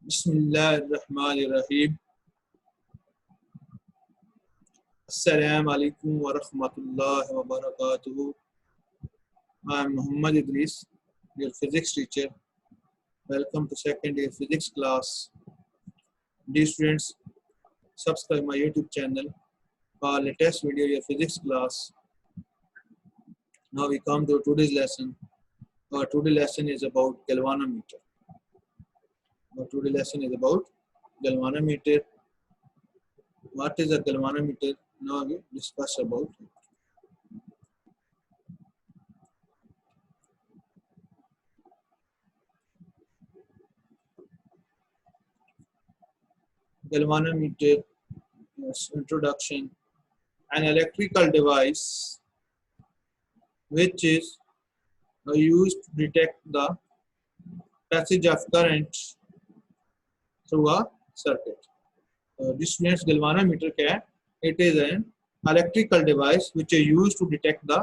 बिस्मिल्लाहिर्रहमानिर्रहीम। अस्सलामु अलैकुम व रहमतुल्लाहि व बरकातुहू। I am Muhammad Idris, your physics teacher. Welcome to second year physics class. Dear students, subscribe my YouTube channel for latest video your physics class. Now we come to today's lesson. Our today's lesson is about galvanometer. What is a galvanometer? Now we discuss about it. Galvanometer, introduction. An electrical device which is used to detect the passage of current through a circuit. This means galvanometer क्या है? It is an electrical device which is used to detect the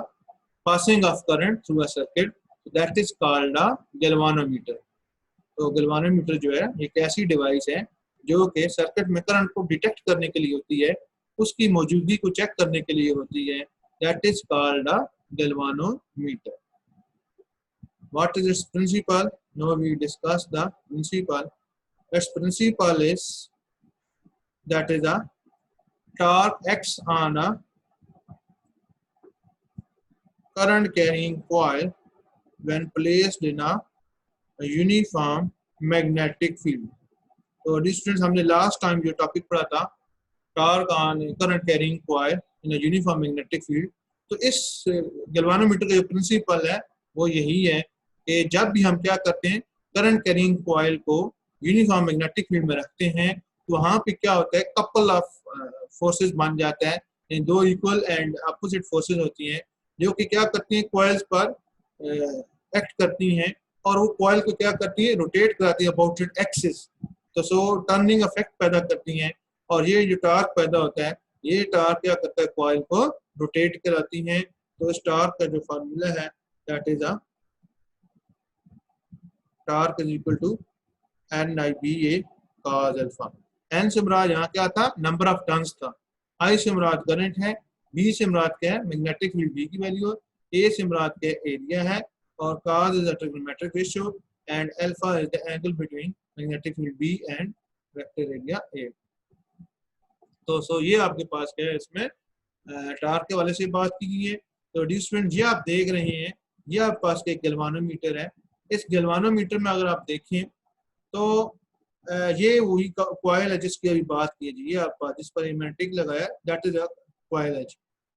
passing of current through a circuit. That is called a galvanometer. तो galvanometer जो है एक ऐसी device है जो कि सर्किट में करंट को डिटेक्ट करने के लिए होती है, उसकी मौजूदगी को चेक करने के लिए होती है. That is called a galvanometer. What is its principle? Now we discuss the principle. Its principle is that is a torque acts on a current carrying coil when placed in a uniform magnetic field. तो students हमने last time जो topic पढ़ा था torque on current carrying coil in a uniform magnetic field. तो इस galvanometer का जो principal है वो यही है कि जब भी हम क्या करते हैं करंट कैरिंग कॉइल को यूनिफॉर्म मैग्नेटिक फील्ड में रखते हैं तो वहाँ पे क्या होता है कपल ऑफ फोर्सेस बन जाता है. दो इक्वल एंड अपोजिट फोर्सेस होती हैं जो कि क्या करती हैं कॉइल्स पर एक्ट करती हैं और वो कॉइल को क्या करती है रोटेट कराती है अबाउट इट एक्सिस. तो सो टर्निंग इफेक्ट पैदा करती हैं और ये जो टार्क पैदा होता है ये टार्क क्या करता है कॉइल को रोटेट कराती हैं. तो इस टार्क का जो फार्मूला है that is a torque is equal to NIBA cos alpha. N से मुराद यहाँ क्या था नंबर ऑफ टर्न्स था, I से मुराद करंट है, B से मुराद क्या है मैग्नेटिक फील्ड B की वैल्यू है, A से मुराद क्या एरिया है और cos is a trigonometric ratio and alpha is the angle between magnetic field B and vector area A. तो सो ये आपके पास क्या है इसमें टार्क के वाले से बात की गई है. तो डी स्टूडेंट ये आप देख रहे हैं ये आपके पास एक गैल्वानोमीटर है. इस गैल्वानोमीटर में अगर आप देखें तो ये वही कॉइल है जिसकी अभी बात कीजिए. ये आप जिस पर मैंने टिक लगाया दैट इज अ कॉइल है.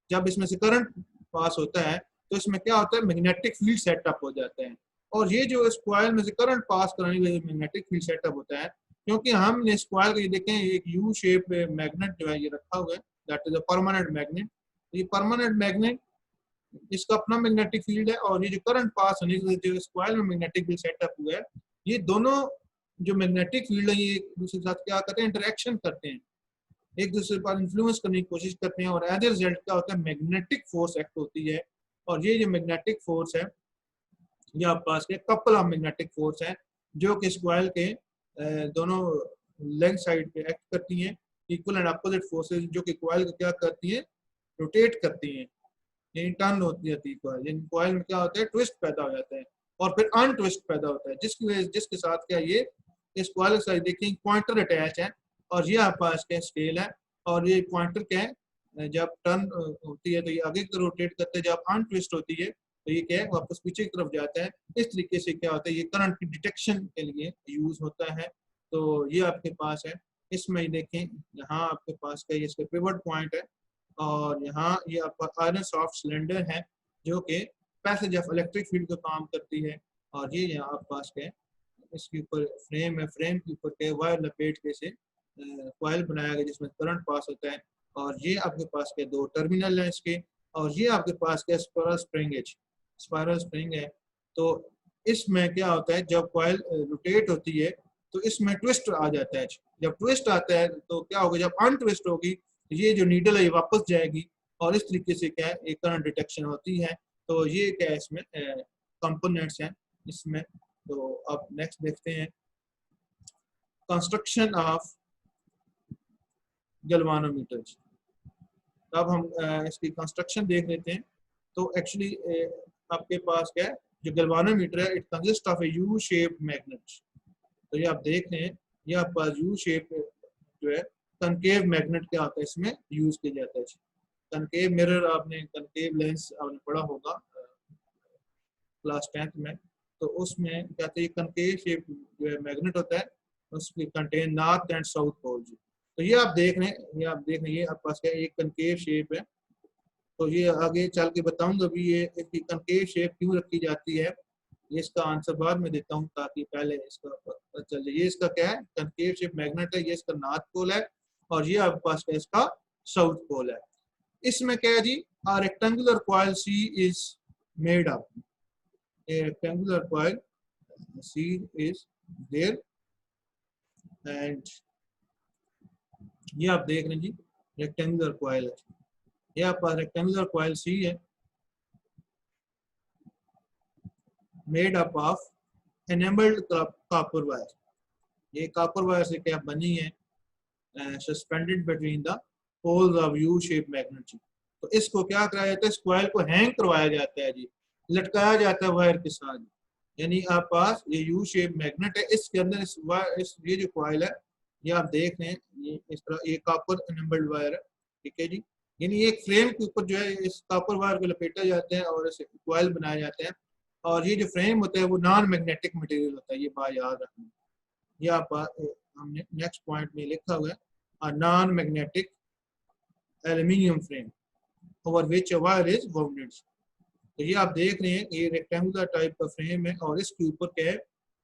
जब इसमें से करंट पास होता है तो इसमें क्या होता है मैग्नेटिक फील्ड सेटअप हो जाता है और ये जो इस कॉइल में से करंट पास कराने के लिए मैग्नेटिक फील्ड सेटअप होता है क्योंकि हमने इस कॉइल को ये देखें एक यू शेप मैग्नेट जो है ये रखा हुआ है that is a permanent magnet. ये परमानेंट मैग्नेट इसका अपना मैग्नेटिक फील्ड है और ये जो करंट पास होने के लिए इस कॉइल में मैग्नेटिक फील्ड सेटअप हुआ है ये दोनों जो मैग्नेटिक फील्ड है ये एक दूसरे के साथ क्या करते हैं इंटरेक्शन करते हैं, एक दूसरे पर इन्फ्लुएंस करने की कोशिश करते हैं और एज ए रिजल्ट क्या होता है मैग्नेटिक फोर्स एक्ट होती है. और ये जो मैग्नेटिक फोर्स है ये आपके पास के कपल ऑफ मैग्नेटिक फोर्स है जो कि इस कॉइल के दोनों लेग साइड पे एक्ट करती हैं इक्वल एंड अपोजिट फोर्सेस जो कि कॉइल को क्या करती हैं रोटेट करती हैं, यानी टर्न होती है कॉइल. यानी कॉइल में क्या होता है ट्विस्ट पैदा हो जाता है और फिर अनट्विस्ट पैदा होता है जिसकी वजह जिसके साथ क्या ये इस कॉइल के साथ देखिए पॉइंटर अटैच है और ये आपके पास क्या स्केल है और ये पॉइंटर क्या है जब टर्न होती है तो ये आगे की तरफ रोटेट करते हैं, जब अनट्विस्ट होती है तो ये क्या है वापस पीछे की तरफ जाता है. इस तरीके से क्या होता है ये करंट की डिटेक्शन के लिए यूज होता है. तो ये आपके पास है इसमें देखें यहाँ आपके पास क्या इसका पिवट पॉइंट है और यहाँ ये आपका आयरन सॉफ्ट सिलेंडर है जो कि पैसेज ऑफ इलेक्ट्रिक फील्ड का काम करती है और ये यहाँ आपके पास क्या इसके ऊपर फ्रेम है, फ्रेम के ऊपर क्या वायर लपेट के से कॉइल बनाया गया जिसमें करंट पास होता है और ये आपके पास क्या दो टर्मिनल है इसके और ये आपके पास क्या स्पाइरल स्प्रिंग है. तो इसमें क्या होता है जब कॉइल रोटेट होती है तो इसमें ट्विस्ट आ जाता है. जब ट्विस्ट आता है तो क्या होगा जब अनट्विस्ट होगी तो ये जो नीडल है ये वापस जाएगी और इस तरीके से क्या है एक करंट डिटेक्शन होती है. तो ये क्या है इसमें कंपोनेंट्स हैं इसमें. तो अब नेक्स्ट देखते हैं कंस्ट्रक्शन ऑफ गैल्वानोमीटर्स। अब हम इसकी कंस्ट्रक्शन देख लेते हैं। तो एक्चुअली आपके पास क्या है, जो गैल्वानोमीटर है, it consist of A you shape magnet. तो ये आप देख रहे हैं, ये आपके पास यू शेप जो है कनकेव मैग्नेट क्या होता है, इसमें यूज किया जाता है। कनकेव मिरर, आपने कनकेव लेंस आपने पढ़ा होगा क्लास 10th में। तो उसमें क्या था, ये कनकेव शेप जो है मैग्नेट होता है, उसकी contain north and south pole. तो ये आप देख रहे हैं, ये आपके पास क्या है, एक कनकेव शेप है। तो ये आगे चल के बताऊंगा अभी ये इसकी कनकेव शेप क्यों रखी जाती है, ये इसका आंसर बाद में देता हूँ ताकि पहले इसका पता चल जाए। ये इसका क्या है, कनकेव शेप मैग्नेट है, ये इसका नॉर्थ पोल है और ये आपके पास क्या है, इसका साउथ पोल है। इसमें क्या है जी, a rectangular coil C is made up, a rectangular coil C is there and ये आप देख रहे हैं जी रेक्टेंगुलर कॉइल है, ये आपके पास रेक्टेंगुलर कॉइल C है, made up of enamelled copper wire. ये कॉपर वायर से क्या बनी है, suspended between the poles of U shape magnet. तो इसको क्या कराया जाता है, इस कॉइल को हैंग करवाया जाता है जी, लटकाया जाता है वायर के साथ। यानी आप पास ये यू शेप मैग्नेट है, इसके अंदर इस ये जो कॉइल है, ये आप देख रहे हैं, ये इस तरह ये कॉपर एनेबल्ड वायर है, ठीक है जी। यानी एक फ्रेम के ऊपर जो है इस कॉपर वायर को लपेटा जाते हैं और इसे कॉइल बनाए जाते हैं। और ये जो फ्रेम होता है वो नॉन मैग्नेटिक मटेरियल होता है, ये बात याद रखना। ये आप हमने नेक्स्ट पॉइंट में लिखा हुआ है, non magnetic aluminium frame over which a wire is bounded. तो ये आप देख रहे हैं, ये रेक्टेंगुलर टाइप का फ्रेम है और इसके ऊपर क्या है,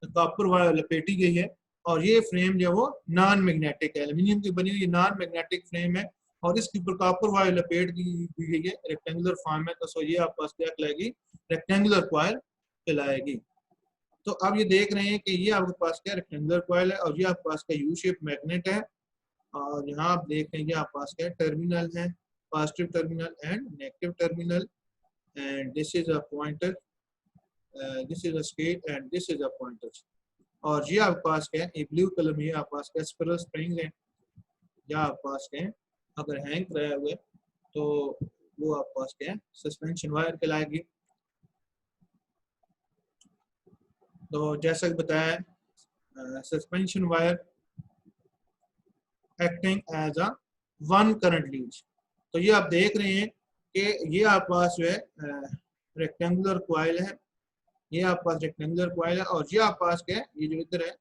कॉपर वायर लपेटी गई है। और ये फ्रेम जो है वो नॉन मैग्नेटिक एल्यूमिनियम की बनी हुई नॉन मैग्नेटिक फ्रेम है और इसके ऊपर कॉपर वायर लपेट दी गई है रेक्टेंगुलर फॉर्म में। तो सो ये आपके पास क्या कहलाएगी, रेक्टेंगुलर कॉइल कहलाएगी। तो अब ये देख रहे हैं कि ये आपके पास क्या रेक्टेंगुलर कॉइल है और ये आपके पास का यू शेप मैग्नेट है। और यहाँ आप देख रहे हैं कि आपके पास क्या टर्मिनल है, positive terminal and negative terminal, and this is a pointer, this is a scale and this is a pointer। और ये आपके पास क्या है, एक ब्लू कलर में आपके पास क्या स्पिरल स्प्रिंग है, या आपके पास क्या है, अगर हैंग कराया हुआ है तो वो आपके पास क्या है, सस्पेंशन वायर कहलाएगी। तो जैसा कि बताया, suspension wire acting as a one current lead. तो ये आप देख रहे हैं कि ये आपके पास जो है रेक्टेंगुलर कॉइल है, ये आपके पास रेक्टेंगुलर कॉइल है और ये आपके पास क्या है, ये जो इधर है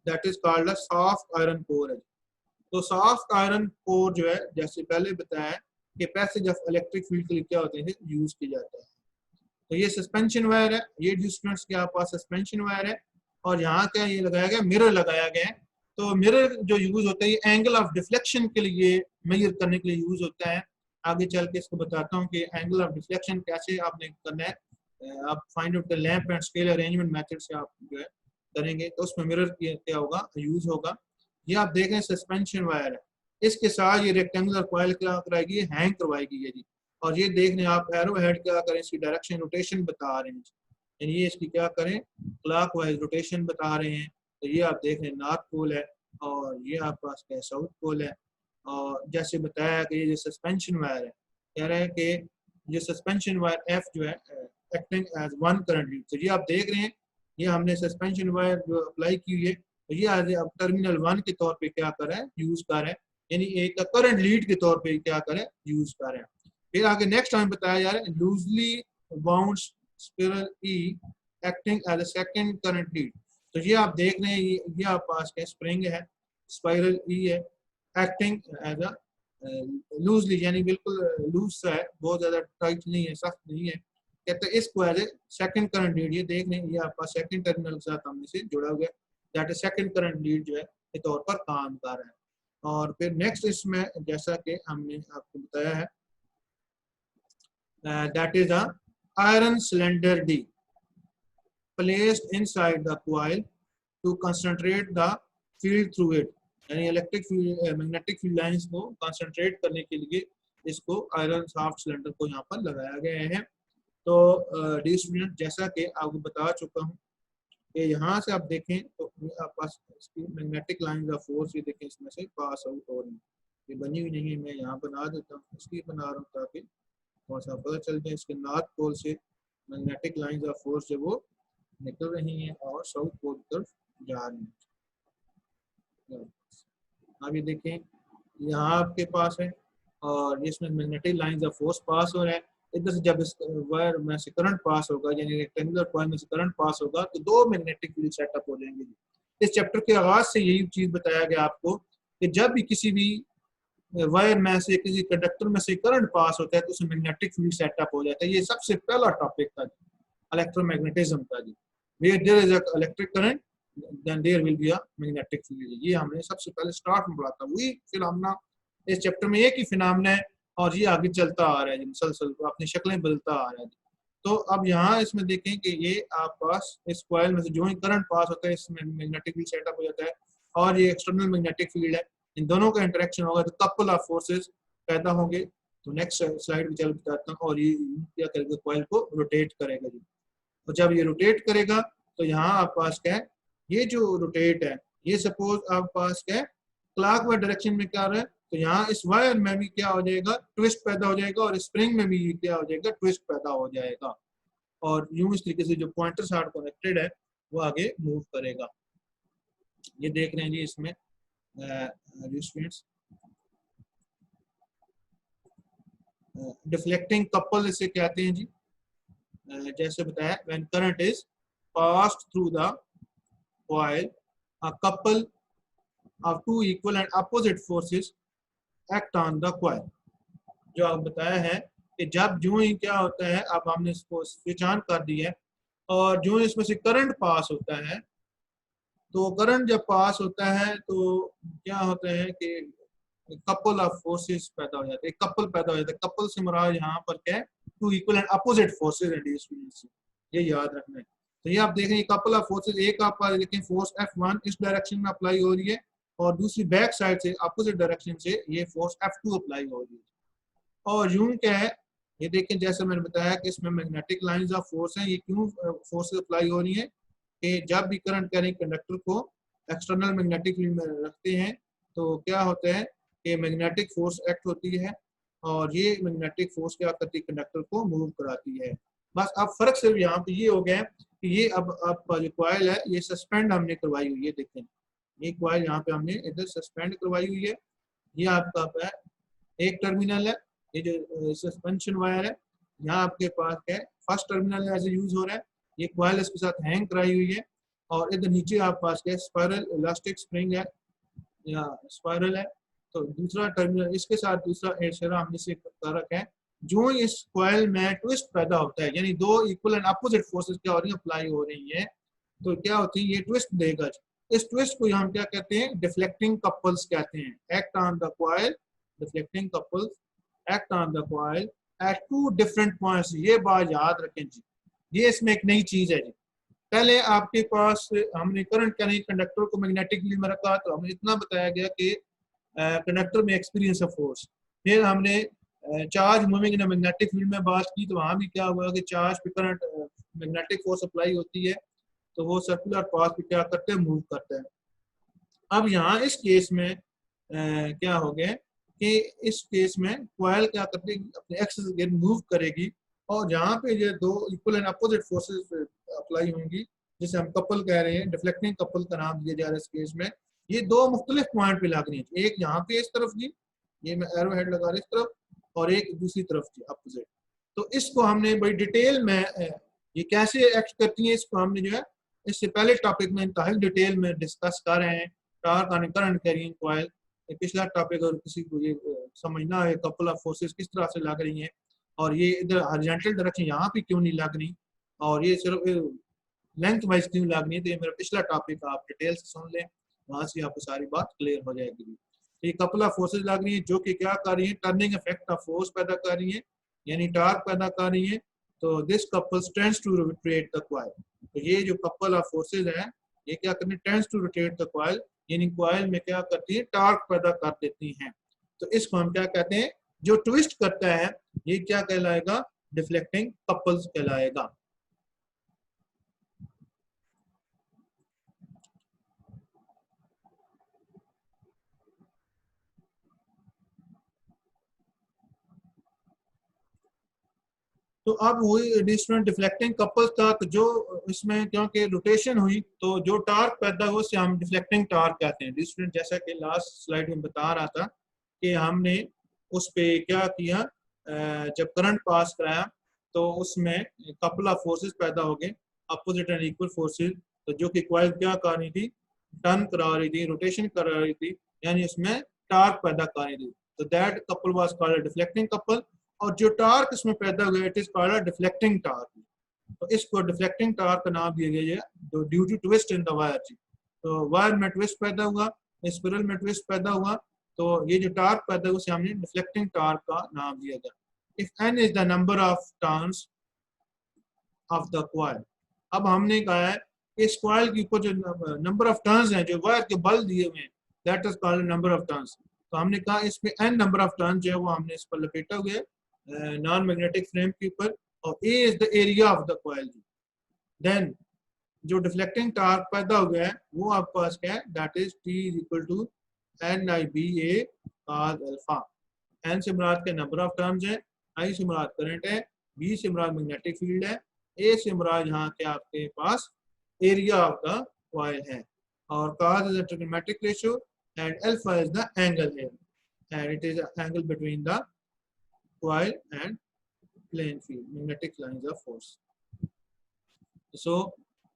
that is called a soft iron core है। तो सॉफ्ट आयरन कोर जो है, जैसे पहले बताया कि पैसेज ऑफ इलेक्ट्रिक फील्ड के लिए क्या होते हैं, यूज किया जाता है। तो ये सस्पेंशन वायर है, ये डिस्टेंस के आपके पास सस्पेंशन वायर है और यहाँ क्या ये लगाया गया, मिरर लगाया गया है। तो मिरर जो यूज होता है ये एंगल ऑफ डिफ्लेक्शन के लिए मेजर करने के लिए यूज होता है। आगे चल के इसको बताता हूँ कि एंगल ऑफ डिफ्लेक्शन कैसे आपने करना है। आप find out the lamp and scale arrangement method से आप जो है करेंगे तो उसमें मिरर क्या होगा, यूज होगा। ये आप देख रहे हैं सस्पेंशन वायर है, इसके साथ ये रेक्टेंगुलर कॉइल क्या कराएगी, हैंग करवाएगी ये जी। और ये देख रहे हैं आप एरो हेड क्या करें, इसकी डायरेक्शन रोटेशन बता रहे हैं, यानी ये इसकी क्या करें, क्लॉकवाइज रोटेशन बता रहे हैं। तो ये आप देख रहे हैं नॉर्थ पोल है और ये आपके पास क्या साउथ पोल है। और जैसे बताया कि ये जो सस्पेंशन वायर है, कह रहे हैं कि ये सस्पेंशन वायर एफ जो है acting as one current lead. तो ये आप देख रहे हैं, ये हमने सस्पेंशन वायर जो अप्लाई की है, तो ये आज अब टर्मिनल 1 के तौर पे क्या कर रहा है, यूज कर रहे हैं, यानी एक करंट लीड के तौर पे क्या करें, यूज कर रहे हैं। फिर आगे नेक्स्ट टाइम बताया जा रहा है लूजली बाउंड स्पिरल ई acting as a second current lead. तो ये आप देख रहे हैं, ये आप पास का स्प्रिंग है, स्पाइरल ई है, एक्टिंग एज अ लूजली, यानी बिल्कुल लूज सा है, बहुत ज्यादा टाइट नहीं है, सख्त नहीं है। कहते हैं इसको as a second current lead, ये देख रहे हैं ये आपका सेकंड टर्मिनल के साथ हमने से जुड़ा हुआ है, that is second current lead जो है के तौर पर काम कर रहा है। और फिर नेक्स्ट इसमें जैसा कि हमने आपको बताया है, that is a iron cylinder D placed inside the coil to concentrate the field through it। यानी electric field magnetic field lines को कंसंट्रेट करने के लिए इसको आयरन सॉफ्ट सिलेंडर को यहाँ पर लगाया गया है। तो डी स्टूडेंट, जैसा कि आपको बता चुका हूँ ये यहाँ से आप देखें तो आप पास इसकी मैग्नेटिक लाइन ऑफ फोर्स ये देखें इसमें से पास आउट हो रही है, ये बनी हुई नहीं है, मैं यहाँ बना देता हूँ, इसलिए बना रहा हूँ ताकि थोड़ा सा पता चल जाए इसके नॉर्थ पोल से मैग्नेटिक लाइन ऑफ फोर्स जो वो निकल रही हैं और साउथ पोल की तरफ जा रही हैं। अब ये देखें यहाँ आपके पास है और इसमें magnetic lines of force pass हो रहा है। इधर से जब इस वायर में से करंट पास होगा यानी रेक्टेंगुलर कॉइल में से करंट पास होगा तो दो मैग्नेटिक फील्ड सेटअप हो जाएंगे। इस चैप्टर के आगाज से यही चीज बताया गया आपको कि जब भी किसी भी वायर में से किसी कंडक्टर में से करंट पास होता है तो उसमें मैग्नेटिक फील्ड सेटअप हो जाता है। ये सबसे पहला टॉपिक था इलेक्ट्रोमैग्नेटिज्म का जी, where there is a electric current then there will be a magnetic field. ये हमने सबसे पहले स्टार्ट में पढ़ा था। वही फिनोमेना इस चैप्टर में एक ही फिनोमेना है और ये आगे चलता आ रहा है जी, मुसलसल अपनी शक्लें बदलता आ रहा है। तो अब यहाँ इसमें देखें कि ये आप पास इस कॉइल में से जो ही करंट पास होता है इसमें मैग्नेटिक फील्ड सेटअप हो जाता है और ये एक्सटर्नल मैग्नेटिक फील्ड है। इन दोनों का इंटरेक्शन होगा तो कपल ऑफ फोर्सेस पैदा होंगे। तो नेक्स्ट स्लाइड में चल बताता हूँ। और ये क्या करेगा, कॉइल को रोटेट करेगा जी। और जब ये रोटेट करेगा तो यहाँ आप पास क्या है, ये जो रोटेट है ये सपोज आप पास क्या है क्लॉकवाइज डायरेक्शन में क्या हो रहा है, तो यहाँ इस वायर में भी क्या हो जाएगा, ट्विस्ट पैदा हो जाएगा और स्प्रिंग में भी क्या हो जाएगा, ट्विस्ट पैदा हो जाएगा। और यूं इस तरीके से जो पॉइंटर साइड कनेक्टेड है वो आगे मूव करेगा। ये देख रहे हैं जी इसमें डिफ्लेक्टिंग कपल इसे कहते हैं जी। जैसे बताया when current is passed through the coil a couple of two equal and opposite forces act on the coil। जो आप बताया है कि जब जो ही क्या होता है, अब हमने इसको स्विच ऑन कर दिया है और जो इसमें से करंट पास होता है, तो करंट जब पास होता है तो क्या होता है कि कपल ऑफ फोर्सेस पैदा हो जाते हैं, कपल पैदा हो जाता है। कपल से मुराद यहाँ पर क्या है, two equal and opposite forces induce, ये याद रखना है। तो ये आप देखें कपल ऑफ फोर्सेस, एक आप देखें फोर्स F1 इस डायरेक्शन में अप्लाई हो रही है और दूसरी बैक साइड से अपोजिट डायरेक्शन से ये फोर्स F2 अप्लाई हो रही है। और यूं क्या है, ये देखें जैसे मैंने बताया कि इसमें मैग्नेटिक लाइंस ऑफ फोर्स हैं। ये क्यों फोर्सेस अप्लाई हो रही है कि जब भी करंट कैरी कंडक्टर को एक्सटर्नल मैग्नेटिक फील्ड में रखते हैं तो क्या होता है कि मैग्नेटिक फोर्स एक्ट होती है और ये मैग्नेटिक फोर्स क्या करती है, कंडक्टर को मूव कराती है। बस अब फर्क सिर्फ यहाँ पे ये हो गया कि ये अब जो कॉइल है ये सस्पेंड हमने करवाई हुई है। देखें ये कॉइल यहाँ पे हमने इधर सस्पेंड करवाई हुई है। ये आपका एक टर्मिनल है, ये जो सस्पेंशन वायर है यहाँ आपके पास क्या है, फर्स्ट टर्मिनल ऐसे यूज हो रहा है। ये कॉइल इसके साथ हैंग कराई हुई है और इधर नीचे आप पास क्या स्पाइरल इलास्टिक स्प्रिंग है या स्पाइरल है। तो दूसरा टर्मिनल इसके साथ दूसरा इशारा हमने से कर रखा है। जो इस कॉइल में ट्विस्ट पैदा होता है यानी दो इक्वल एंड अपोजिट फोर्सेस क्या हो रही है, अप्लाई हो रही है, तो क्या होती है ये ट्विस्ट देगा। इस ट्विस्ट को हम क्या कहते हैं, डिफ्लेक्टिंग कपल्स कहते हैं। Act on the coil, deflecting couples act on the coil at two different points. ये बात याद रखें जी, ये इसमें एक नई चीज है जी। पहले आपके पास हमने करंट का नहीं कंडक्टर को मैग्नेटिक फील्ड में रखा तो हमें इतना बताया गया कि कंडक्टर में एक्सपीरियंस ऑफ फोर्स। फिर हमने charge moving in magnetic field में बात की तो वहाँ भी क्या हुआ कि चार्ज पे करंट मैग्नेटिक फोर्स अप्लाई होती है तो वो सर्कुलर पाथ पे क्या करते हैं, मूव करते हैं। अब यहाँ इस केस में क्या हो गया कि इस केस में कॉइल क्या करते हैं, अपने एक्सिस अगेंस्ट मूव करेगी और जहाँ पे ये दो equal and opposite forces apply होंगी जिसे हम कपल कह रहे हैं, डिफ्लेक्टिंग कपल का नाम दिया जा रहा है इस केस में। ये दो मुख्तलिफ पॉइंट पे लगनी है, एक यहाँ पे इस तरफ जी, ये मैं एरो हेड लगा रहा इस तरफ, और एक दूसरी तरफ जी अपोजिट। तो इसको हमने बड़ी डिटेल में ये कैसे एक्ट करती है इसको हमने जो है इससे पहले टॉपिक में इंतहाई डिटेल में डिस्कस कर रहे हैं। Torque and current carrying coil पिछला टॉपिक, और किसी को ये समझना है कपल ऑफ फोर्सेस किस तरह से लग रही हैं और ये इधर हॉरिजॉन्टल डायरेक्शन यहाँ पे क्यों नहीं लग रही और ये सिर्फ लेंथ वाइज क्यों लग रही है, तो ये मेरा पिछला टॉपिक आप डिटेल से सुन लें, वहाँ से आपको सारी बात क्लियर हो जाएगी। तो ये कपल ऑफ फोर्सेस लग रही है जो कि क्या कर रही है, टर्निंग इफेक्ट ऑफ फोर्स पैदा कर रही है यानी टार्क पैदा कर रही है। तो this couple tends to rotate the coil. तो ये जो कपल ऑफ फोर्सेस है ये क्या करती है, tends to rotate the coil यानी कॉइल में क्या करती है, टार्क पैदा कर देती हैं। तो इसको हम क्या कहते हैं, जो ट्विस्ट करता है ये क्या कहलाएगा, डिफ्लेक्टिंग कपल्स कहलाएगा। तो अब वही डिफरेंट डिफ्लेक्टिंग कपल तक जो इसमें क्योंकि रोटेशन हुई तो जो टार्क पैदा हुआ उसे हम डिफ्लेक्टिंग टार्क कहते हैं। डिफरेंट जैसा कि लास्ट स्लाइड में बता रहा था कि हमने उस पे क्या किया, जब करंट पास कराया तो उसमें कपल ऑफ फोर्सेस पैदा हो गए, अपोजिट एंड इक्वल फोर्सेस, तो जो कि कॉइल क्या कर रही थी, टर्न करा रही थी, रोटेशन करा रही थी, यानी उसमें टार्क पैदा कर रही थी। तो that couple was called deflecting couple, और जो टार्क इसमें पैदा हुआ it is called deflecting torque. तो इसको डिफ्लेक्टिंग टार्क का नाम दिया गया है due to twist in the wire जी। तो वायर में ट्विस्ट पैदा हुआ, स्पिरल में ट्विस्ट पैदा हुआ, तो ये जो टार्क पैदा हुआ उसे हमने डिफ्लेक्टिंग टार्क का नाम दिया गया। If N is the number of turns of the coil, अब हमने कहा है इस कॉइल के ऊपर जो नंबर ऑफ टर्न्स हैं, जो वायर के बल दिए हुए हैं, that is called number of turns. तो हमने कहा इसमें एन नंबर ऑफ टर्न जो है वो हमने इस पर लपेटा हुआ है नॉन मैग्नेटिक फ्रेम के ऊपर, और A is the area of the coil. Then जो डिफ्लेक्टिंग टार्क पैदा हो गया है वो आपके पास क्या है, that is T is equal to N I B A cos alpha. N से मुराद के नंबर ऑफ टर्न्स है, आई से मुराद करंट है, बी से मुराद मैग्नेटिक फील्ड है, ए से मुराद यहाँ के आपके पास एरिया ऑफ द कॉइल है, और cos is a trigonometric ratio and alpha is the angle here, and it is an angle between the coil and plane field, magnetic lines of force. So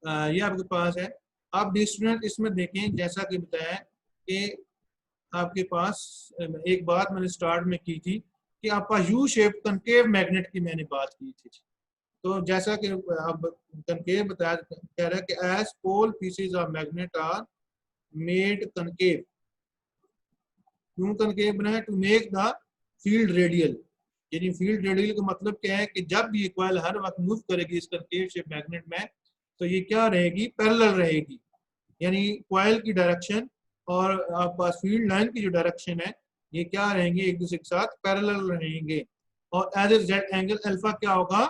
ये आपके पास है। आप distance इसमें देखें जैसा कि बताया कि आपके पास एक बात मैंने स्टार्ट में की थी कि आपका यू शेप कनकेव मैग्नेट की मैंने बात की थी। तो जैसा कि अब कनकेव बताया कह रहा है कि as pole pieces of magnet are made concave, क्यों कनकेव बना है, to make the field radial. यानी फील्ड रेडियल का मतलब क्या है कि जब ये कॉइल हर वक्त मूव करेगी इस कनकेव शेप मैग्नेट में तो ये क्या रहेगी, पैरेलल रहेगी, यानी कॉइल की डायरेक्शन और आपके पास फील्ड लाइन की जो डायरेक्शन है ये क्या रहेंगे, एक दूसरे के साथ पैरेलल रहेंगे, और as a Z angle alpha क्या होगा,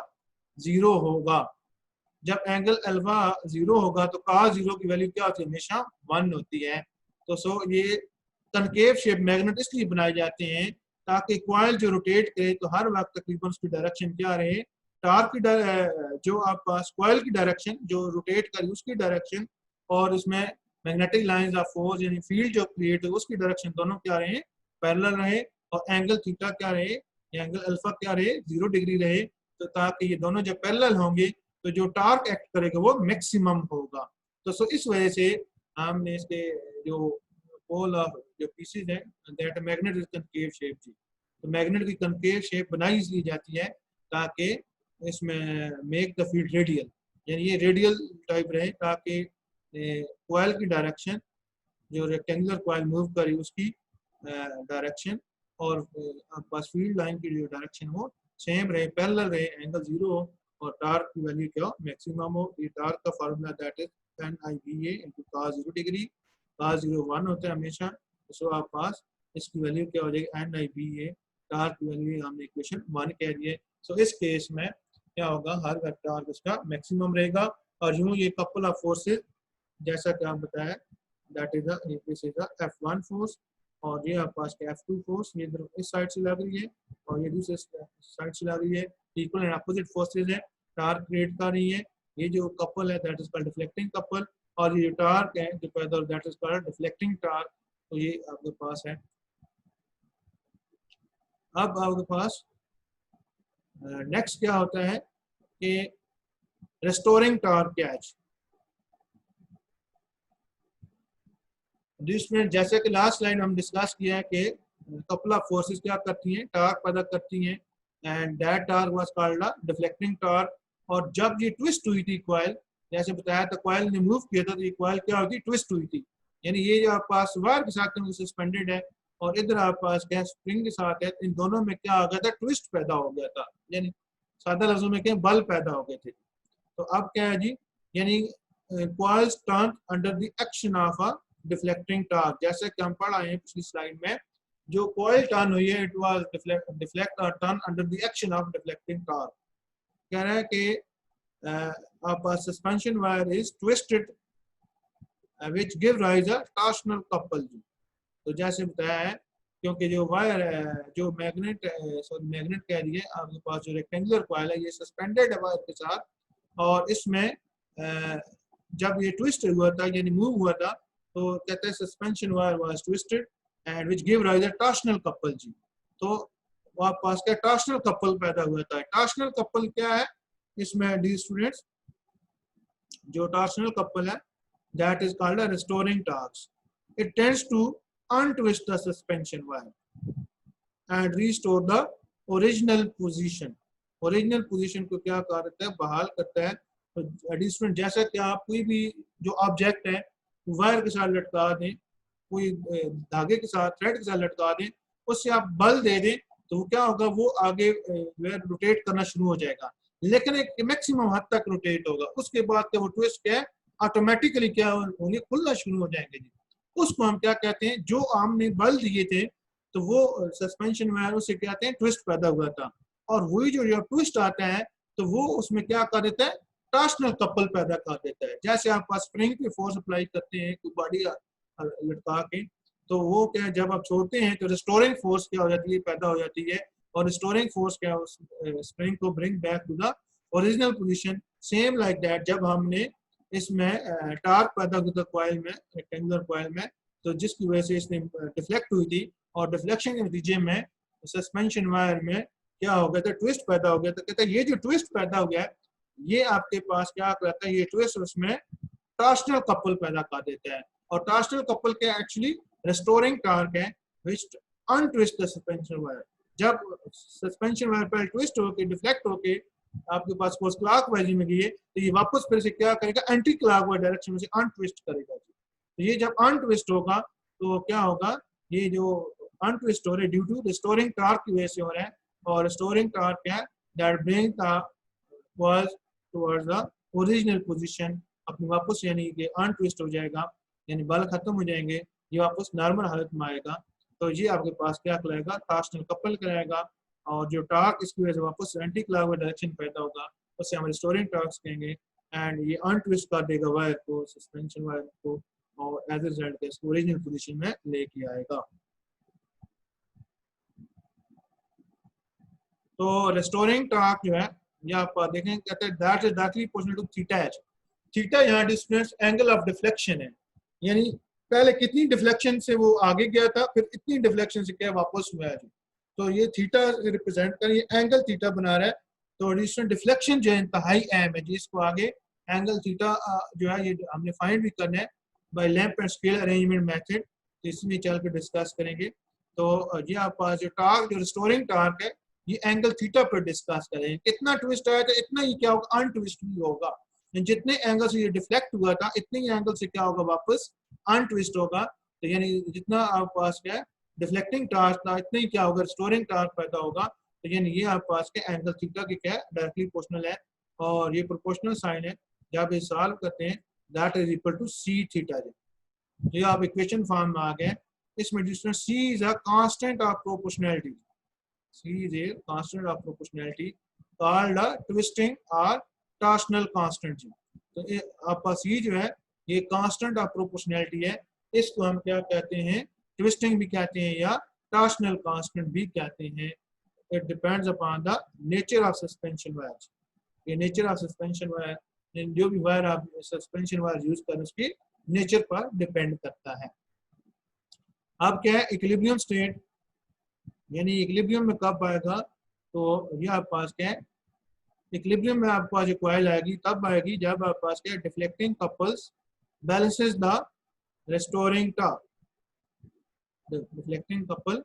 जीरो होगा। जब एंगल अल्फा जीरो होगा तो cos जीरो की वैल्यू क्या होती है, हमेशा 1 होती है। तो सो ये कनकेव शेप मैग्नेट इसलिए बनाए जाते हैं ताकि कॉइल जो रोटेट करे तो हर वक्त तकरीबन उसकी डायरेक्शन क्या रहे, टार्क की जो आप पास कॉइल की डायरेक्शन जो रोटेट करे उसकी डायरेक्शन, और इसमें मैग्नेटिक लाइंस ऑफ फोर्स यानी फील्ड जो क्रिएट हो उसकी डायरेक्शन दोनों क्या रहे, पैरेलल रहे, और एंगल थीटा क्या रहे, एंगल अल्फा क्या रहे, 0 डिग्री रहे। तो ताकि ये दोनों जब पैरेलल होंगे तो जो टार्क एक्ट करेगा वो मैक्सिमम होगा। तो सो इस वजह से हमने इसके जो पोल ऑफ जो पीसेज है that magnet is concave shape जी। तो मैग्नेट की कनकेव शेप बनाई इसलिए जाती है ताकि इसमें मेक द फील्ड रेडियल, यानी ये रेडियल टाइप रहे ताकि कॉइल की डायरेक्शन जो रेक्टेंगुलर कॉइल मूव करी उसकी डायरेक्शन और बस फील्ड लाइन की जो डायरेक्शन हो सेम रहे, पैरेलल रहे, एंगल 0 हो, और टार्क की वैल्यू क्या हो, मैक्सिमम हो। ये टार्क का formula that is tan IBA into cos 0 degree, cos 0 1 होता है हमेशा। सो आप पास इसकी वैल्यू क्या हो जाएगी, N I B A, torque की वैल्यू हमने इक्वेशन 1 कह दी है। सो इस केस में क्या होगा, हर वक्त टार्क इसका मैक्सिमम रहेगा, और यूँ ये कपल ऑफ फोर्सेज जैसा कि आप बताया that is this is F1 force, और ये आपके पास F2 फोर्स ये इस साइड से लग रही है और ये दूसरे साइड से लग रही है, इक्वल एंड अपोजिट फोर्सेज है, टार्क क्रिएट कर रही है। ये जो कपल है that is called deflecting couple, और ये जो टार्क है जो पैदा हो that is called deflecting torque. तो ये आपके पास है। अब आपके पास नेक्स्ट क्या होता है कि रेस्टोरिंग टार्क क्या है। जिसमें जैसे कि लास्ट लाइन हम डिस्कस किया है कि कपल ऑफ फोर्सेस क्या करती हैं, टार्क पैदा करती हैं, and that torque was called deflecting torque. और जब ये ट्विस्ट हुई थी कॉइल, जैसे बताया था कॉइल ने मूव किया था तो ये कॉइल क्या होती, ट्विस्ट हुई थी, यानी ये जो आपके पास वायर के साथ सस्पेंडेड है और इधर आपके पास क्या स्प्रिंग के साथ है, इन दोनों में क्या आ गया था, ट्विस्ट पैदा हो गया था, यानी सादा लफ्जों में क्या बल पैदा हो गए थे। तो अब क्या है जी, यानी coils turn under the action of a deflecting torque. जैसे कि हम पढ़ आए हैं पिछली स्लाइड में, जो कॉइल टर्न हुई है इट वाज डिफ्लेक्ट और turn under the action of deflecting torque. कह रहा है कि आपका suspension wire is twisted which give rise a torsional couple. तो जैसे बताया है क्योंकि जो वायर जो मैग्नेट मैग्नेट कह रही है आपके पास जो रेक्टेंगुलर कॉइल है ये सस्पेंडेड है वायर के साथ, और इसमें जब ये ट्विस्ट हुआ था यानी मूव हुआ था तो कहते हैं suspension wire was twisted and which give rise a torsional couple जी। तो आपके पास क्या टॉर्शनल कपल पैदा हुआ था। टॉर्शनल कपल क्या है इसमें डी स्टूडेंट्स, जो टॉर्शनल कपल है that is called a restoring torque. It tends to untwist the suspension wire and restore the original position. Original position को क्या करता है बहाल करता है। तो एडिशनल जैसा कि आप कोई भी जो ऑब्जेक्ट है वायर के साथ लटका दें, कोई धागे के साथ थ्रेड के साथ लटका दें, उससे आप बल दे दें तो क्या होगा वो आगे रोटेट करना शुरू हो जाएगा, लेकिन एक मैक्सिमम हद तक रोटेट होगा। उसके बाद वो ट्विस्ट क्या है ऑटोमेटिकली क्या होंगे खुलना शुरू हो जाएंगे जी। उसको हम क्या कहते हैं, जो हमने बल दिए थे तो वो सस्पेंशन वायर उसे कहते हैं ट्विस्ट पैदा हुआ था, और वही जो ट्विस्ट आता है तो वो उसमें क्या कर देता है टॉर्शनल कपल पैदा कर देता है। जैसे आप स्प्रिंग पे फोर्स अप्लाई करते हैं कोई बॉडी लटका के, तो वो क्या जब आप छोड़ते हैं तो रिस्टोरिंग फोर्स क्या हो जाती है पैदा हो जाती है, और रिस्टोरिंग फोर्स क्या उस स्प्रिंग को bring back to the original position. Same like that जब हमने इसमें टार्क पैदा हुआ था कॉइल में, रेक्टेंगुलर कॉइल में, तो जिसकी वजह से इसने डिफ्लेक्ट हुई थी, और डिफ्लेक्शन के नतीजे में सस्पेंशन वायर में क्या हो गया था ट्विस्ट पैदा हो गया था। कहता है ये जो ट्विस्ट पैदा हो गया है ये आपके पास क्या करता है, ये ट्विस्ट उसमें टॉर्शनल कपल पैदा कर देता है, और टॉर्शनल कपल क्या एक्चुअली रिस्टोरिंग टार्क है विच अनट्विस्ट द सस्पेंशन वायर। जब सस्पेंशन वायर पर ट्विस्ट होकर डिफ्लेक्ट होकर आपके पास फोर्स क्लॉक वाइज में गई है तो ये वापस फिर से क्या करेगा एंटी क्लॉक वाइज डायरेक्शन में से अनट्विस्ट करेगा। तो ये जब अनट्विस्ट होगा तो क्या होगा, ये जो अनट्विस्ट हो रहा है ड्यू टू रिस्टोरिंग टार्क की वजह से हो रहा है, और रिस्टोरिंग टार्क क्या है that bring the was towards the original position, अपनी वापस यानी कि अनट्विस्ट हो जाएगा, यानी बल खत्म हो जाएंगे, ये वापस नॉर्मल हालत में आएगा। तो ये आपके पास क्या कराएगा टॉर्शनल कपल कराएगा, और जो टार्क इसकी वजह से वापस एंटी क्लॉकवाइज डायरेक्शन पैदा होगा उससे हम रिस्टोरिंग टार्क्स कहेंगे, एंड ये अनट्विस्ट कर देगा वायर को सस्पेंशन वायर को, और एज ए रिजल्ट इसको ओरिजिनल पोजीशन में लेके आएगा। तो रिस्टोरिंग टार्क जो है ये आप देखें कहते हैं that is directly proportional to theta H. Theta यहाँ डिस्टेंस एंगल ऑफ डिफ्लेक्शन है, यानी पहले कितनी डिफ्लेक्शन से वो आगे गया था फिर इतनी डिफ्लेक्शन से क्या वापस हुआ है। तो ये थीटा रिप्रेजेंट कर ये एंगल थीटा बना रहा है, तो डिस्टेंस डिफ्लेक्शन जो है इंतहाई अहम है जिसको आगे एंगल थीटा जो है ये हमने फाइंड भी करना है by lamp and scale arrangement method, तो इसमें चल के डिस्कस करेंगे। तो ये आपका जो टार्क जो रिस्टोरिंग टार्क है ये एंगल थीटा पर डिस्कस करेंगे। कितना ट्विस्ट आया तो इतना ही क्या होगा अनट्विस्ट भी होगा, जितने एंगल से ये डिफ्लेक्ट हुआ था इतने ही एंगल से क्या होगा वापस अनट्विस्ट होगा। तो यानी जितना आपके पास क्या है डिफ्लेक्टिंग टार्क था इतना ही क्या होगा रिस्टोरिंग टार्क पैदा होगा। तो यानी ये आपके पास के एंगल थीटा की क्या है डायरेक्टली प्रोपोर्शनल है, और ये प्रोपोर्शनल साइन है जब ये सॉल्व करते हैं that is equal to C theta. ये आप इक्वेशन फॉर्म में आ गए, इसमें distance C is a constant of proportionality, C is a constant of proportionality called a twisting or torsional constant जी। तो ये आपका C जो है ये constant of proportionality है, इसको हम क्या कहते हैं ट्विस्टिंग भी कहते हैं या टॉर्शनल कांस्टेंट भी कहते हैं। It depends upon the nature of suspension wire. ये नेचर ऑफ सस्पेंशन वायर जो भी वायर आप सस्पेंशन वायर यूज करें उसके नेचर पर डिपेंड करता है। अब क्या है इक्विलिब्रियम स्टेट, यानी इक्विलिब्रियम में कब आएगा, तो ये आपके पास क्या है इक्विलिब्रियम में आपके पास जो कॉइल आएगी तब आएगी जब आपके पास क्या deflecting couples balances the restoring torque. Deflecting couple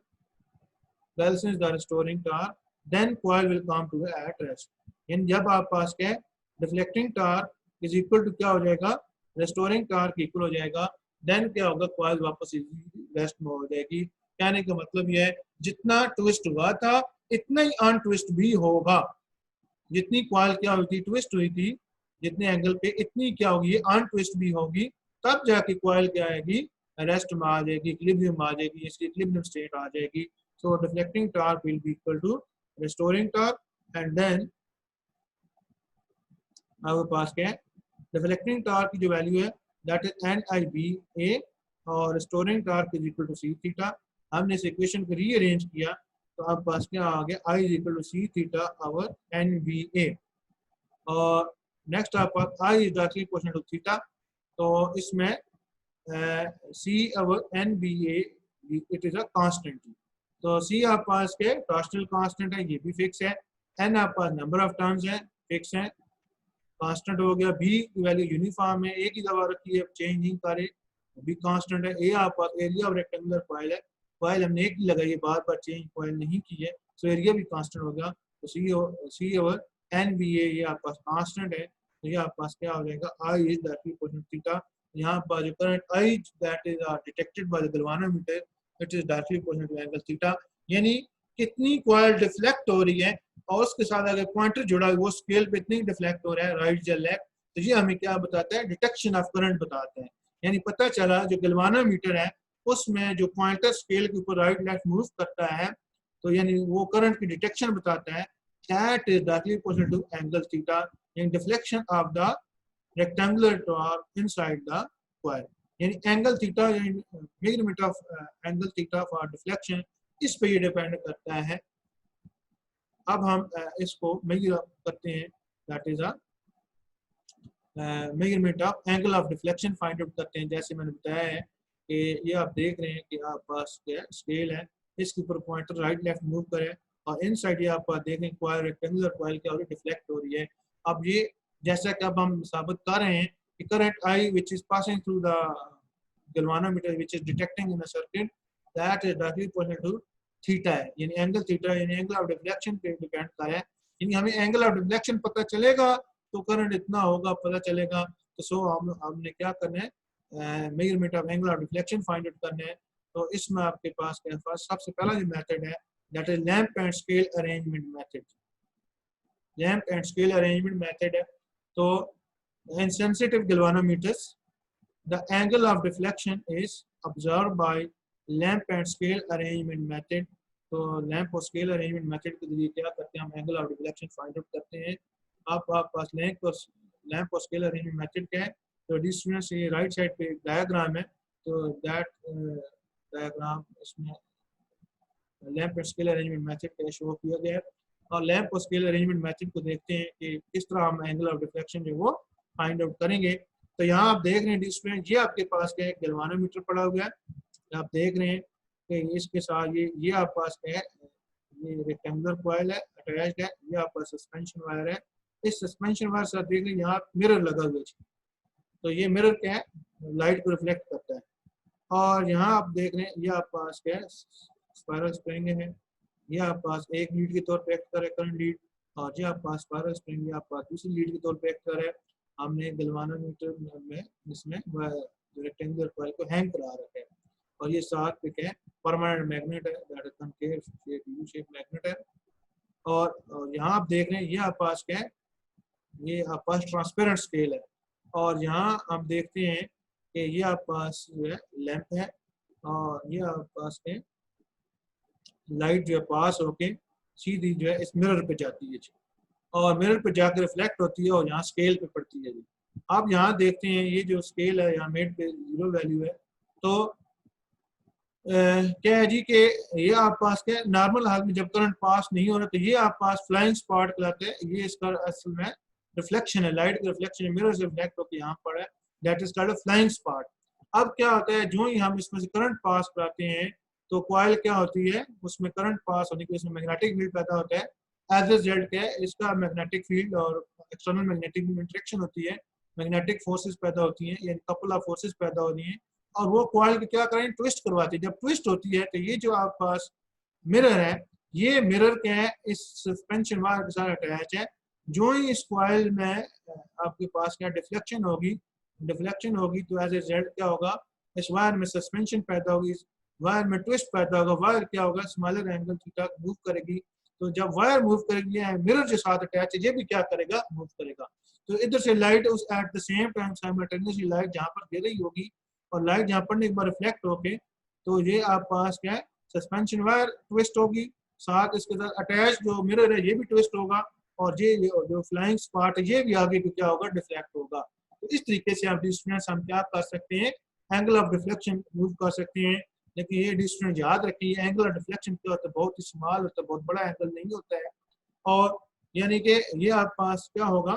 balances the restoring torque, then coil will come to at rest। यानी जब आप पास क्या deflecting torque is equal to क्या हो जाएगा रिस्टोरिंग टार्क इक्वल हो जाएगा, देन क्या होगा कॉइल वापस रेस्ट में हो जाएगी। कहने का मतलब यह है जितना ट्विस्ट हुआ था इतना ही अनट्विस्ट भी होगा, जितनी कॉइल क्या हुई थी ट्विस्ट हुई थी जितने एंगल पे इतनी क्या होगी अनट्विस्ट भी होगी, तब जाके कॉइल क्या आएगी रेस्ट में आ जाएगी, इक्विलिब्रियम आ जाएगी, इसकी इक्विलिब्रियम स्टेट आ जाएगी। So deflecting torque will be equal to restoring torque, and then हमारे पास क्या है डिफ्लेक्टिंग टार्क की जो वैल्यू है दैट इज NIBA, और restoring torque is equal to C theta. हमने इस इक्वेशन को रीअरेंज किया तो अब पास क्या आ गया, I is equal to C theta over N B A. और नेक्स्ट आपका I is directly proportional to theta, तो इसमें C over N B A it is a constant. तो सी आप पास के टॉर्शनल कांस्टेंट है, ये भी फिक्स है। एन आप पास नंबर ऑफ टर्न्स है, फिक्स है, कांस्टेंट हो गया। बी की वैल्यू यूनिफॉर्म है, एक ही दवा रखी है, चेंज नहीं करे, बी कांस्टेंट है। ए आप पास एरिया ऑफ रेक्टेंगुलर कॉइल है, कॉइल हमने एक ही लगाई है, बार बार चेंज कॉइल नहीं की है, तो एरिया भी कांस्टेंट हो गया। तो सी ओवर एन बी ए ये आपके पास कांस्टेंट है, तो ये आपके पास क्या हो जाएगा, I is directly proportional theta. यहाँ पर जो current I that is detected by the galvanometer it is directly proportional to angle theta, यानी कितनी कॉइल डिफ्लेक्ट हो रही है और उसके साथ अगर पॉइंटर जुड़ा है वो स्केल पे इतनी डिफ्लेक्ट हो रहा है राइट या लेफ्ट, तो ये हमें क्या बताता है, डिटेक्शन ऑफ करंट बताते हैं। यानी पता चला जो गैल्वानोमीटर है उसमें जो पॉइंटर स्केल के ऊपर राइट लेफ्ट मूव करता है, तो यानी वो करंट की डिटेक्शन बताता है। That is directly proportional to angle theta, यानी deflection of the rectangular torque inside the coil, यानी angle theta, measurement of angle theta for deflection, इस पे ये डिपेंड करता है। अब हम इसको मेजर करते हैं, that is a measurement of angle of deflection find out करते हैं। जैसे मैंने बताया है कि ये आप देख रहे हैं कि आप पास क्या स्केल है, इसके ऊपर पॉइंटर राइट लेफ्ट मूव करे और इन साइड ये आप देख रहे हैं कॉइल, रेक्टेंगुलर कॉइल क्या हो रही है, डिफ्लेक्ट हो रही है। अब ये जैसा कि अब हम साबित कर रहे हैं कि current I which is passing through the galvanometer which is detecting in a circuit that is directly proportional to theta है, यानी एंगल थीटा, यानी एंगल ऑफ डिफ्लेक्शन पे डिपेंड कर है। यानी हमें एंगल ऑफ डिफ्लेक्शन पता चलेगा तो करंट इतना होगा पता चलेगा। तो सो हमने क्या करना है, measurement of angle of deflection find out करना है। तो इसमें आपके पास क्या है, सबसे पहला जो मेथड है that is lamp and scale arrangement method. Lamp and scale arrangement method है, तो in sensitive galvanometers the angle of deflection is observed by lamp and scale arrangement method। तो लैंप और स्केल अरेंजमेंट मेथड के जरिए क्या करते हैं, हम angle of deflection find out करते हैं। आप पास लैंप और स्केल अरेंजमेंट मेथड क्या है, तो डिस्टेंस ये राइट साइड पे डायग्राम है, तो दैट डायग्राम इसमें लैंप और स्केल अरेंजमेंट मेथड का शो किया गया है। और लैंप और स्केल अरेंजमेंट मेथड को देखते हैं कि किस तरह हम एंगल ऑफ डिफ्लेक्शन जो वो फाइंड आउट करेंगे। तो यहाँ आप देख रहे हैं डिस्प्ले, ये आपके पास क्या है, गैल्वानोमीटर पड़ा हुआ है, आप देख रहे हैं कि इसके साथ ये आप पास क्या है, ये रेक्टेंगुलर कॉइल है, अटैच्ड है, ये आपका सस्पेंशन वायर है। इस सस्पेंशन वायर से आप देख रहे हैं यहाँ मिरर लगा हुआ है, तो ये मिरर क्या है, लाइट को रिफ्लेक्ट करता है। और यहाँ आप देख रहे हैं ये आप पास क्या है, स्पाइरल स्प्रिंग है, ये आप पास एक लीड के तौर पर एक्ट करे करंट लीड, और ये आप पास स्पाइरल स्प्रिंग ये आप पास दूसरी लीड के तौर पर एक्ट करे। हमने गैल्वानोमीटर में इसमें रेक्टेंगुलर कॉइल को हैंग करा रखा है, और ये साथ पे क्या है, परमानेंट मैग्नेट है, that is concave shape, you shape magnet है। और यहाँ आप देख रहे हैं ये आप पास क्या है, ये आप पास ट्रांसपेरेंट स्केल है। और यहाँ हम देखते हैं कि ये आप पास जो है लैंप है, और ये आप पास के लाइट जो है पास होके सीधी जो है इस मिरर पे जाती है और मिरर पे जाकर रिफ्लेक्ट होती है और यहाँ स्केल पे पड़ती है जी। आप यहाँ देखते हैं ये जो स्केल है यहाँ मेड पे 0 वैल्यू है, तो क्या है जी कि ये आप पास क्या नॉर्मल हाल में जब करंट पास नहीं हो रहा तो ये आप पास फ्लाइंग स्पॉट कहलाते हैं। ये इसका असल में रिफ्लेक्शन है, लाइट का रिफ्लेक्शन है, मिरर से रिफ्लेक्ट होकर यहाँ पर है, that is called a flying spot. अब क्या होता है, जो ही हम इसमें से करंट पास कराते हैं तो कॉइल क्या होती है, उसमें करंट पास होने के इसमें मैग्नेटिक फील्ड पैदा होता है। एज ए रिजल्ट क्या है, इसका मैग्नेटिक फील्ड और एक्सटर्नल मैग्नेटिक इंटरेक्शन होती है, मैग्नेटिक फोर्सेस पैदा होती हैं, या कपल ऑफ फोर्सेस पैदा होती हैं, और वो कॉइल की क्या करें, ट्विस्ट करवाती है। जब ट्विस्ट होती है तो ये जो आप पास मिरर है, ये मिरर क्या है, इस सस्पेंशन वायर के साथ अटैच है। जो ही इस कॉइल में आपके पास क्या डिफ्लेक्शन होगी तो एज ए रिजल्ट क्या होगा, इस वायर में सस्पेंशन पैदा होगी, वायर में ट्विस्ट पैदा होगा, वायर क्या होगा, स्मॉलर एंगल थीटा मूव करेगी। तो जब वायर मूव करेगी, मिरर के साथ अटैच है, ये भी क्या करेगा, मूव करेगा। तो इधर से लाइट उस at the same time simultaneously light जहाँ पर गिर रही होगी और लाइट जहाँ पड़ने के बाद रिफ्लेक्ट होके, तो ये आप पास क्या है, सस्पेंशन वायर ट्विस्ट होगी, साथ इसके साथ अटैच जो मिरर है ये भी ट्विस्ट होगा, और ये जो फ्लाइंग स्पॉट है ये भी आगे क्या होगा, डिफ्लेक्ट होगा। तो इस तरीके से आप डिस्टेंस हम क्या कर सकते हैं, एंगल ऑफ डिफ्लेक्शन मूव कर सकते हैं। लेकिन ये डिस्टेंस याद रखिए, एंगल ऑफ डिफ्लेक्शन क्या होता है, बहुत ही स्मॉल होता है, बहुत बड़ा एंगल नहीं होता है। और यानी कि ये आप पास क्या होगा,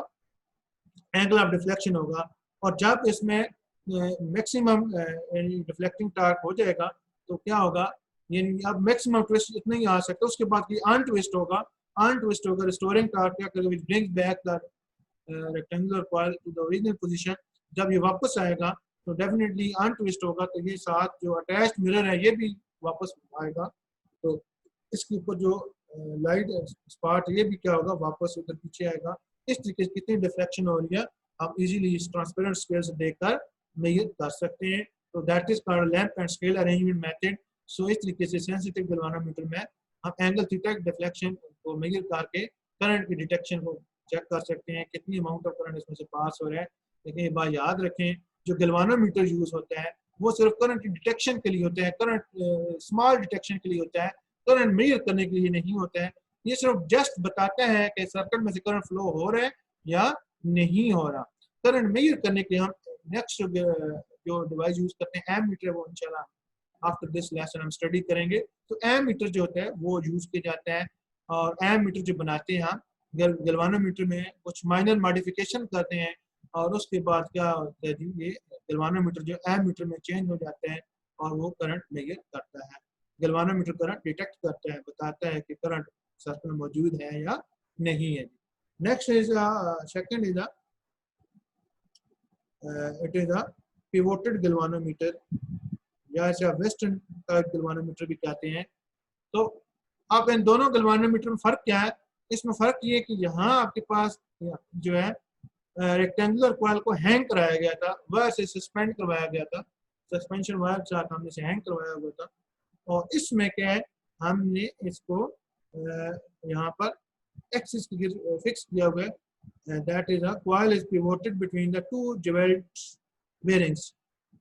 एंगल ऑफ डिफ्लेक्शन होगा। और जब इसमें मैक्सिमम डिफ्लेक्टिंग टार्क हो जाएगा तो क्या होगा, यानी अब मैक्सिमम ट्विस्ट इतना ही आ सकता है, उसके बाद ये अनट्विस्ट होगा। अनट्विस्ट होगा, रिस्टोरिंग टार्क क्या करेगा, which brings back the rectangular coil to the original position. जब ये वापस आएगा तो डेफिनेटली अनट्विस्ट होगा, तो ये साथ जो अटैच्ड मिरर है ये भी वापस आएगा, तो इसके ऊपर जो लाइट स्पॉट ये भी क्या होगा, वापस उधर पीछे आएगा। इस तरीके से कितनी डिफ्लेक्शन हो रही है आप इजीली इस ट्रांसपेरेंट स्केल से देखकर मेजर कर सकते हैं। तो that is called lamp and scale arrangement method. So इस तरीके से सेंसिटिव गैल्वेनोमीटर में हम एंगल थीटा डिफ्लेक्शन को मेजर करके करंट की डिटेक्शन को चेक कर सकते हैं, कितनी अमाउंट ऑफ करंट इसमें से पास हो रहा है। लेकिन ये बात याद रखें, जो गैल्वेनोमीटर यूज होता है वो सिर्फ करंट की डिटेक्शन के लिए होता है, करंट स्मॉल डिटेक्शन के लिए होता है, करंट मेजर करने के लिए नहीं होता है। ये सिर्फ जस्ट बताता है कि सर्किट में से करंट फ्लो हो रहा है या नहीं हो रहा। करंट मेजर करने के लिए हम नेक्स्ट जो डिवाइस यूज करते हैं एमीटर, वो इंशाल्लाह आफ्टर दिस लेसन हम स्टडी करेंगे। तो एमीटर जो होता है वो यूज किया जाता है, और एमीटर जो बनाते हैं हम गैल्वेनोमीटर में कुछ माइनर मॉडिफिकेशन करते हैं, और उसके बाद क्या होता है जी, ये गैल्वेनोमीटर जो एमीटर में चेंज हो जाता है और वो करंट मेजर करता है। गैल्वेनोमीटर करंट डिटेक्ट करता है, बताता है कि करंट सर्किट में मौजूद है या नहीं है। Next is second is it is a pivoted galvanometer, या इसे वेस्टर्न टाइप गैल्वेनोमीटर भी कहते हैं। तो अब इन दोनों गैल्वेनोमीटर में फ़र्क क्या है? इसमें फ़र्क ये है कि यहाँ आपके पास जो है रेक्टेंगुलर कॉइल को हैंग कराया गया था, वह से सस्पेंड करवाया गया था, सस्पेंशन वायर के साथ हमने इसे हैंग करवाया हुआ था। और इसमें क्या है, हमने इसको यहाँ पर एक्सिस फिक्स किया हुआ है, that is a coil is pivoted between the two jewelled bearings.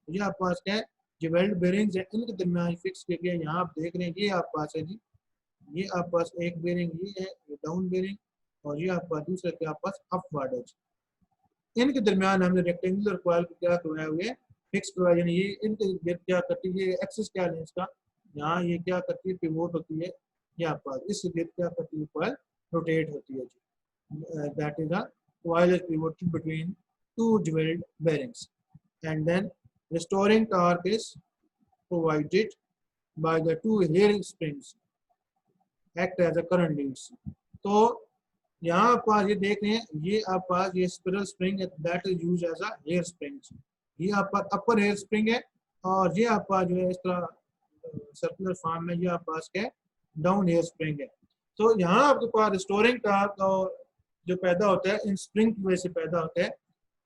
ये आप पास क्या है, ज्वेल्ड बेरिंग्स है, इनके दरमियान फिक्स किया गया। यहाँ आप देख रहे हैं ये आप पास है जी, ये आप पास एक बेरिंग ये है, ये डाउन बेरिंग, और ये आप पास दूसरा के आप पास अपवर्ड है। इनके दरमियान हमने रेक्टेंगुलर कॉइल को क्या करवाया हुआ है, फिक्स करवाया, यानी ये इनके गिर्द क्या करती है, ये एक्सिस क्या है इसका, यहाँ ये क्या करती है, पिवोट होती है, ये आप पास इस गिर्द क्या करती है, कॉइल रोटेट होती है जी। That is a coil is pivoted between two jewelled bearings, and then restoring torque is provided by the two hair springs act as a current leads। तो यहाँ आप पास ये देख रहे हैं, ये आप पास ये स्पिरल स्प्रिंग है, that is use as a hair spring. ये आप पास अपर हेयर स्प्रिंग है, और ये आप पास जो है इस तरह सर्कुलर फॉर्म में ये आप पास क्या डाउन हेयर स्प्रिंग है। तो यहाँ आपके पास रिस्टोरिंग टॉर्क और जो पैदा होता है इन स्प्रिंग की वजह से पैदा होता है।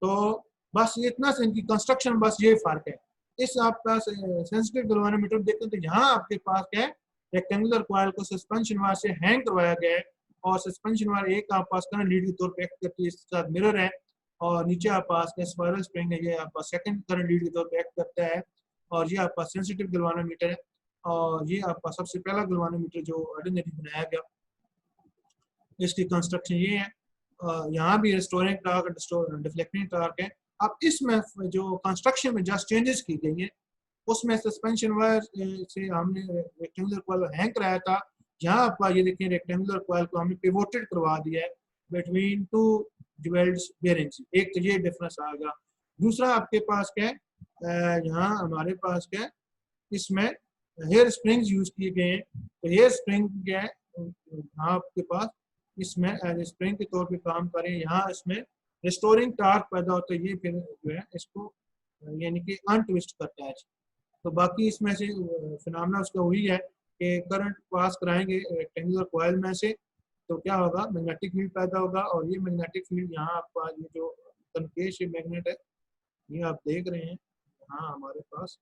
तो बस ये इतना से इनकी कंस्ट्रक्शन बस ये फर्क है। इस आपका सेंसिटिव गैल्वेनोमीटर देखते हैं तो यहाँ आपके पास क्या है, रेक्टेंगुलर कॉइल को सस्पेंशन वायर से हैंग करवाया गया है, और सस्पेंशन वायर एक आप पास करंट लीड के तौर पे एक्ट करती है, इसके साथ मिरर है, और नीचे आप पास का स्पाइरल स्प्रिंग है, ये आप पास सेकंड करंट लीड के तौर पे एक्ट करता है। और ये आप पास सेंसिटिव गैल्वेनोमीटर है, और ये आपका सबसे पहला गैल्वेनोमीटर जो ऑर्डिनरी बनाया गया, इसकी कंस्ट्रक्शन ये है। यहाँ भी रिस्टोरिंग टार्क डिफ्लेक्टिंग टार्क है। अब इसमें जो कंस्ट्रक्शन में जस्ट चेंजेस की गई है, उसमें सस्पेंशन वायर से हमने रेक्टेंगुलर कॉइल हैंग कराया था, यहाँ आप ये देखिए रेक्टेंगुलर कॉइल को हमने पिवोटेड करवा दिया है बिटवीन टू ज्वेल्ड बेरिंग्स। एक तो ये डिफरेंस आ गया। दूसरा आपके पास क्या है, यहाँ हमारे पास क्या है, इसमें हेयर स्प्रिंग्स यूज किए गए हैं। तो हेयर स्प्रिंग क्या है, यहाँ आपके पास इसमें एज स्प्रिंग के तौर पे काम करें, यहाँ इसमें रिस्टोरिंग टार्क पैदा होता है, ये फिर जो है इसको यानी कि अनट्विस्ट करता है। तो बाकी इसमें से फिनोमेना उसका वही है कि करंट पास कराएंगे रेक्टेंगुलर कॉइल में से तो क्या होगा, मैग्नेटिक फील्ड पैदा होगा, और ये मैग्नेटिक फील्ड यहाँ आपका ये जो कनकेश मैग्नेट है ये आप देख रहे हैं, यहाँ हमारे पास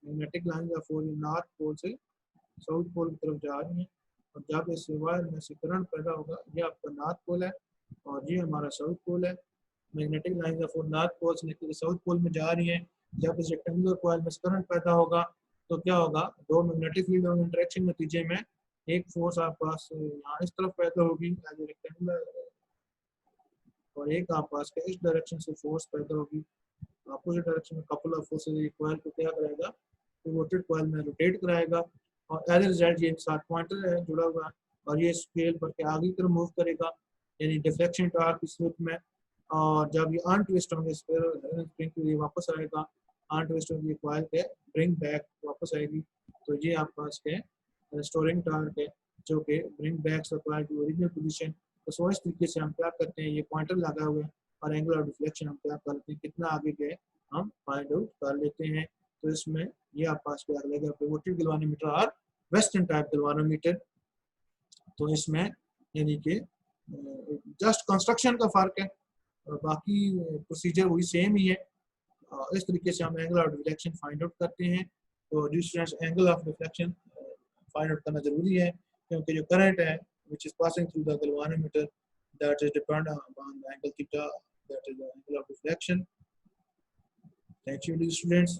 मैग्नेटिक लाइन या फोर नॉर्थ पोल से साउथ पोल की तरफ जा रही है, और जब इस वायर में से करंट पैदा होगा, ये आपका नॉर्थ पोल है और ये हमारा साउथ पोल है। मैग्नेटिक लाइन या फोर नॉर्थ पोल से निकल साउथ पोल में जा रही है। जब इस रेक्टेंगुलर कॉइल में करंट पैदा होगा तो क्या होगा, दो मैग्नेटिक फील्ड और इंटरेक्शन के नतीजे में एक फोर्स आप पास यहाँ इस तरफ पैदा होगी एज ए रेक्टेंगुलर, और एक आप पास का इस डायरेक्शन से फोर्स पैदा होगी अपोजिट डायरेक्शन में। कपल ऑफ फोर्सेस कॉइल को क्या करेगा, पिवोटेड कॉइल में रोटेट कराएगा और एज ए रिजल्ट ये साथ पॉइंटर है जुड़ा हुआ और ये स्केल पर के आगे की तरफ मूव करेगा, यानी डिफ्लेक्शन टॉर्क इस रूप में। और जब ये अनट्विस्ट होंगे स्प्रिंग के लिए वापस आएगा, अनट्विस्ट होंगे कॉइल पे ब्रिंग बैक वापस आएगी। तो ये आपका इसके रिस्टोरिंग टॉर्क है जो कि bring back the coil to original position. तो सो इस तरीके से हम क्या करते हैं, ये पॉइंटर लगा हुआ है और एंगल ऑफ डिफ्लेक्शन हम क्या करते हैं, कितना आगे गए हम फाइंड आउट कर लेते हैं। तो इसमें ये आप पास पे लगेगा पिवोटेड गैल्वानोमीटर और वेस्टर्न टाइप गैल्वानोमीटर। तो इसमें यानी कि जस्ट कंस्ट्रक्शन का फर्क है, बाकी प्रोसीजर वही सेम ही है। इस तरीके से हम angle of deflection find out करते हैं। तो distance angle of deflection find out करना जरूरी है क्योंकि जो करंट है which is passing through the galvanometer that is dependent upon the angle theta, that is the angle of deflection. Thank you, students.